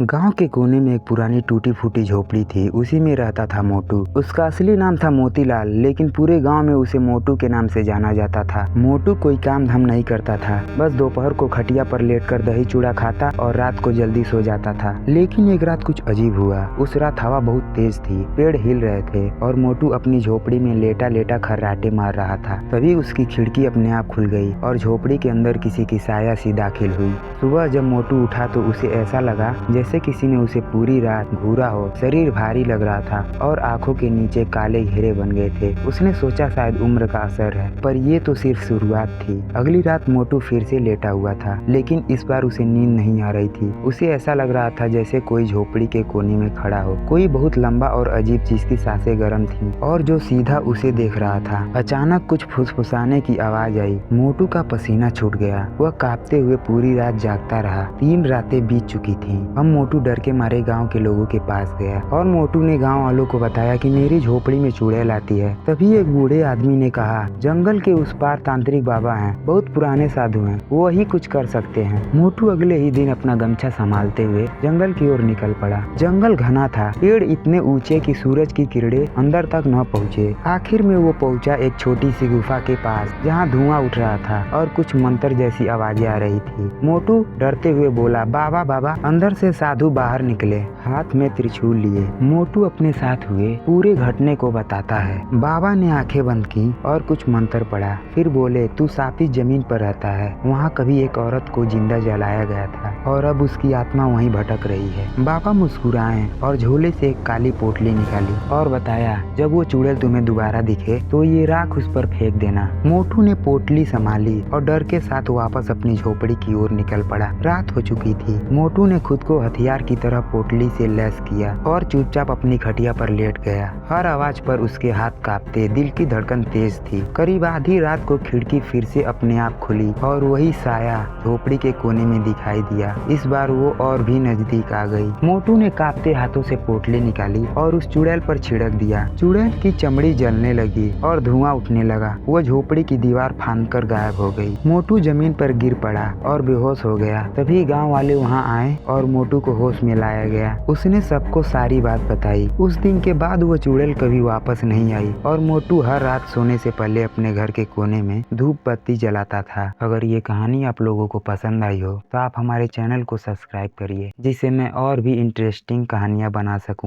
गांव के कोने में एक पुरानी टूटी फूटी झोपड़ी थी। उसी में रहता था मोटू। उसका असली नाम था मोतीलाल, लेकिन पूरे गांव में उसे मोटू के नाम से जाना जाता था। मोटू कोई काम धाम नहीं करता था, बस दोपहर को खटिया पर लेटकर दही चूड़ा खाता और रात को जल्दी सो जाता था। लेकिन एक रात कुछ अजीब हुआ। उस रात हवा बहुत तेज थी, पेड़ हिल रहे थे और मोटू अपनी झोपड़ी में लेटा लेटा खर्राटे मार रहा था। तभी उसकी खिड़की अपने आप खुल गई और झोपड़ी के अंदर किसी की साया सी दाखिल हुई। सुबह जब मोटू उठा तो उसे ऐसा लगा जैसे किसी ने उसे पूरी रात घूरा हो। शरीर भारी लग रहा था और आंखों के नीचे काले घेरे बन गए थे। उसने सोचा शायद उम्र का असर है, पर ये तो सिर्फ शुरुआत थी। अगली रात मोटू फिर से लेटा हुआ था, लेकिन इस बार उसे नींद नहीं आ रही थी। उसे ऐसा लग रहा था जैसे कोई झोपड़ी के कोने में खड़ा हो, कोई बहुत लंबा और अजीब, जिसकी सांसें गर्म थी और जो सीधा उसे देख रहा था। अचानक कुछ फुसफुसाने की आवाज आई। मोटू का पसीना छूट गया। वह कांपते हुए पूरी रात जागता रहा। 3 रातें बीत चुकी थीं। अब मोटू डर के मारे गांव के लोगों के पास गया और मोटू ने गांव वालों को बताया कि मेरी झोपड़ी में चुड़ैल आती है। तभी एक बूढ़े आदमी ने कहा, जंगल के उस पार तांत्रिक बाबा हैं, बहुत पुराने साधु हैं, वो ही कुछ कर सकते हैं। मोटू अगले ही दिन अपना गमछा संभालते हुए जंगल की ओर निकल पड़ा। जंगल घना था, पेड़ इतने ऊंचे कि सूरज की किरणें अंदर तक न पहुँचे। आखिर में वो पहुंचा एक छोटी सी गुफा के पास, जहाँ धुआं उठ रहा था और कुछ मंत्र जैसी आवाजें आ रही थी। मोटू डरते हुए बोला, बाबा बाबा। अंदर से साधु बाहर निकले, हाथ में त्रिशूल लिए। मोटू अपने साथ हुए पूरे घटने को बताता है। बाबा ने आंखें बंद की और कुछ मंत्र पढ़ा, फिर बोले, तू साफी जमीन पर रहता है, वहाँ कभी एक औरत को जिंदा जलाया गया था और अब उसकी आत्मा वहीं भटक रही है। बाबा मुस्कुराए और झोले से एक काली पोटली निकाली और बताया, जब वो चुड़ैल तुम्हें दोबारा दिखे तो ये राख उस पर फेंक देना। मोटू ने पोटली संभाली और डर के साथ वापस अपनी झोपड़ी की ओर निकल पड़ा। रात हो चुकी थी। मोटू ने खुद को हथियार की तरह पोटली से लैस किया और चुपचाप अपनी खटिया पर लेट गया। हर आवाज पर उसके हाथ कांपते, दिल की धड़कन तेज थी। करीब आधी रात को खिड़की फिर से अपने आप खुली और वही साया झोपड़ी के कोने में दिखाई दिया। इस बार वो और भी नजदीक आ गई। मोटू ने कांपते हाथों से पोटली निकाली और उस चुड़ैल पर छिड़क दिया। चुड़ैल की चमड़ी जलने लगी और धुआं उठने लगा। वो झोपड़ी की दीवार फांदकर गायब हो गई। मोटू जमीन पर गिर पड़ा और बेहोश हो गया। तभी गांव वाले वहां आए और मोटू को होश में लाया गया। उसने सबको सारी बात बताई। उस दिन के बाद वो चुड़ैल कभी वापस नहीं आई और मोटू हर रात सोने से पहले अपने घर के कोने में धूप बत्ती जलाता था। अगर ये कहानी आप लोगों को पसंद आई हो तो आप हमारे चैनल को सब्सक्राइब करिए, जिससे मैं और भी इंटरेस्टिंग कहानियां बना सकूं।